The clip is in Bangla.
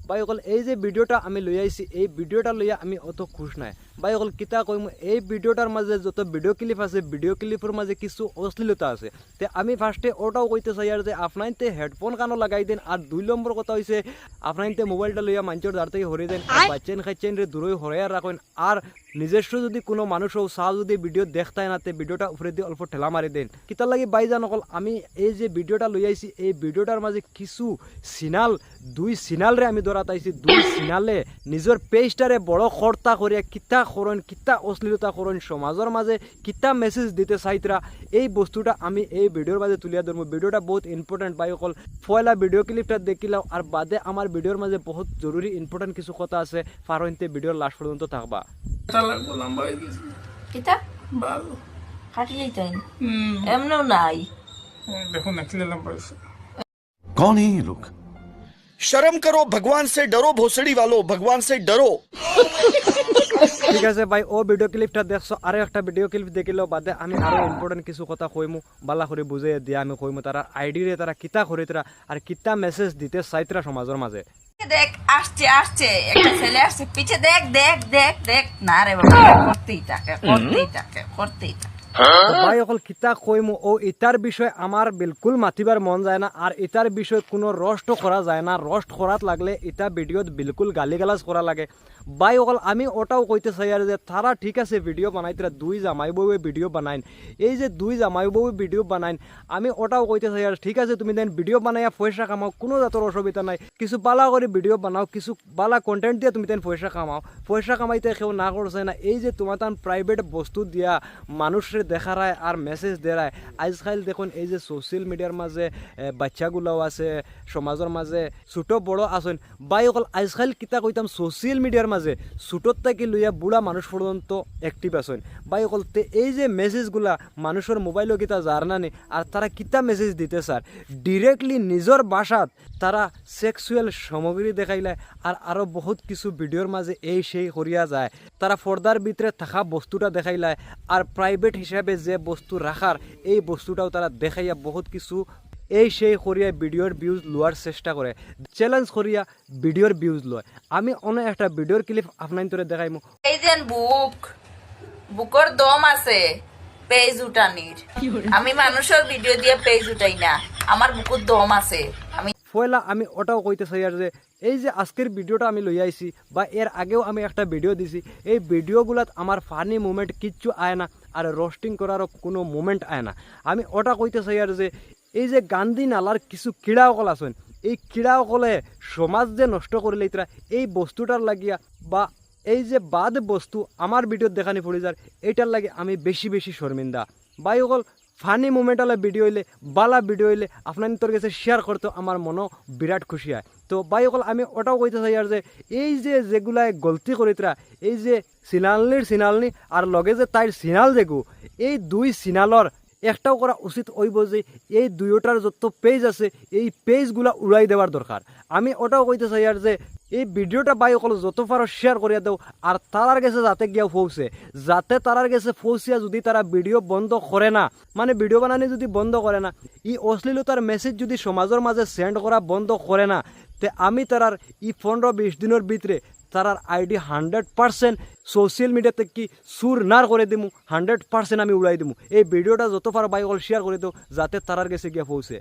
ভাই অকল এই যে ভিডিওটা আমি লই আইছি এই ভিডিওটা লইয়া আমি অত খুশ নাই ভাই অকল কিতা কইম এই ভিডিওটার মাঝে যত ভিডিও ক্লিপ আছে ভিডিও ক্লিপের মাঝে কিছু অশ্লীলতা আছে তে আমি ফার্স্টে ওটাও কইতে চাই আর যে আপনাইতে হেডফোন কানো লাগাই দেন আর 2 নম্বর কথা হইছে আপনাইতে মোবাইলটা লইয়া মানুষের দাঁড় থেকে হরে দেন বাচ্চেন খাচ্ছেন রে দূরই হরে রাখেন আর নিজস্ব যদি কোনো মানুষও চাও যদি ভিডিও দেখতায় না তে ভিডিওটা উপরে দিয়ে অল্প ঠেলা মারি দেন কিতার লাগি বাইজান অকল আমি এই যে ভিডিওটা লই আইছি এই ভিডিওটার মাঝে কিছু সিনাল 2 সিনালরে আমি দরাতাইছি 2 সিনালে নিজের পেজটারে বড় খরতা করিয়া কিতা করন কিতা অশ্লীলতা করন সমাজের মাঝে কিতা মেসেজ দিতে চাইতরা এই বস্তুটা আমি এই ভিডিওর মাঝে তুলিয়া ধরবো ভিডিওটা বহুত ইম্পর্টেন্ট ভাই অকল পয়লা ভিডিও ক্লিপটা দেখিলাম আর বাদে আমার ভিডিওর মাঝে বহুত জরুরি ইম্পর্টেন্ট কিছু কথা আছে পারইতে ভিডিওর লাস্ট পর্যন্ত থাকবা কিতা ভালো কাটিয়েই তাই এমনও নাই দেখুন একচুয়ালি লম্বা कौन है ये लोग? शर्म करो, भगवान से डरो, भोसड़ी वालों, भगवान से डरो। ঠিক আছে ভাই ও ভিডিও ক্লিপটা দেখছো আরো একটা ভিডিও ক্লিপ দেখিলো বাদে আমি আরো ইম্পর্টেন্ট কিছু কথা কইমু বালা করে বুঝাই দিয়া আমি কইমু তারা আইডি রে তারা কিতা করিতরা আর কিতা মেসেজ দিতে চাইতরা সমাজের মাঝে দেখ আসছে আসছে একটা ছেলে আসছে পিছে দেখ দেখ দেখ দেখ না রে বাবা করতেই থাকে ভাই অকল কিতা কইমু ও ইতার বিষয় আমার বিলকুল মাতিবার মন যায় না আর ইতার বিষয় কোনো রোস্ট করা যায় না রোস্ট করাত লাগলে ইটা ভিডিওত বিলকুল গালিগালাজ করা লাগে ভাই অকল আমি ওটাও কইতে চাই আর যে তারা ঠিক আছে ভিডিও বানাইতরা 2 জামাই বউ ভিডিও বানাইন এই যে 2 জামাই বউ ভিডিও বানাইন আমি ওটাও কইতে চাই আর ঠিক আছে তুমি দেন ভিডিও বানাইয়া পয়সা কামাও কোনো জাতর অসুবিধা নাই কিছু বালা করে ভিডিও বানাও কিছু বালা কন্টেন্ট দিয়ে তুমি দেন পয়সা কামাও পয়সা কামাইতে কেউ না করছে না এই যে তোমার তান প্রাইভেট বস্তু দিয়া মানুষের দেখারায় আর মেসেজ দেয় আজকাল দেখুন এই যে সোশ্যাল মিডিয়ার মাঝে বাচ্চাগুলোও আছে সমাজের মাঝে ছোট বড় আছেন ভাই অকল আজকাল কিতা কইতাম সোশ্যাল মিডিয়ার মাঝে ছোটর থেকে লইয়া বুড়া মানুষ পর্যন্ত অ্যাক্টিভ আছেন ভাই অকল তে এই যে মেসেজগুলা মানুষের মোবাইলও কিতা জার না নি আর তারা কিতা মেসেজ দিতে স্যার ডিরেক্টলি নিজের বাসাত তারা সেক্সুয়াল সামগ্রী দেখাইলে আর আরও বহুত কিছু ভিডিওর মাঝে এই সেই করিয়া যায় তারা পর্দার ভিতরে থাকা বস্তুটা দেখাইলায় আর প্রাইভেট হিসাবে যে বস্তু রাখার এই বস্তুটাও তারা দেখাইয়া বহুত কিছু এই সেই করিয়া ভিডিওর ভিউজ লোয়ার চেষ্টা করে চ্যালেঞ্জ করিয়া ভিডিওর ভিউজ লয় আমি অনেক একটা ভিডিওর ক্লিপ আপনার তোরে দেখাইমু এই যেন বুকর দম আছে পেজ উঠানির আমি মানুষের ভিডিও দিয়ে পেজ উঠাই না আমার বুকুর দম আছে আমি পয়লা আমি ওটাও কইতে চাই আর যে এই যে আজকের ভিডিওটা আমি লই আইছি বা এর আগেও আমি একটা ভিডিও দিছি এই ভিডিওগুলাত আমার ফানি মুমেন্ট কিচ্ছু আয় না আর রোস্টিং করারও কোনো মুমেন্ট আয় না আমি ওটা কইতে চাই আর যে এই যে গান্ধী নালার কিছু ক্রীড়াসকল আছেন এই ক্রীড়াসকলে সমাজ যে নষ্ট করিলে ইতরা এই বস্তুটার লাগিয়া বা এই যে বাদ বস্তু আমার ভিডিওত দেখানি পড়ে যার এইটার লাগে আমি বেশি বেশি শর্মিন্দা বাই অকল ফানি মুমেন্ট হলে ভিডিও হইলে বালা ভিডিও হইলে আপনার তোর কাছে শেয়ার করতে আমার মনও বিরাট খুশি হয় তো বাই অকল আমি ওটাও কইতে চাই আর যে এই যে যেগুলাই গলতি করিতরা এই যে সিনালনি আর লগে যে তাইর সিনাল যেগু এই 2 সিনালর একটাও করা উচিত হইব যে এই দুইটার যত পেজ আছে এই পেজগুলা উড়াই দেওয়ার দরকার আমি ওটাও কইতে চাই আর যে এই ভিডিওটা বাই অকল যত পারো শেয়ার করিয়া দাও আর তারার কাছে যাতে গিয়া পৌঁছে যাতে তারার কাছে পৌঁছিয়া যদি তারা ভিডিও বন্ধ করে না মানে ভিডিও বানানি যদি বন্ধ করে না এই অশ্লীলতার মেসেজ যদি সমাজের মাঝে সেন্ড করা বন্ধ করে না তে আমি তারার এই 15-20 দিনের ভিতরে তারার আইডি 100% সোশ্যাল মিডিয়াতে কি সুর নার করে দিমু 100% আমি উড়াই দিমু এই ভিডিওটা যত পারো বাই অকল শেয়ার করে দাও যাতে তারার কাছে গিয়া পৌঁছে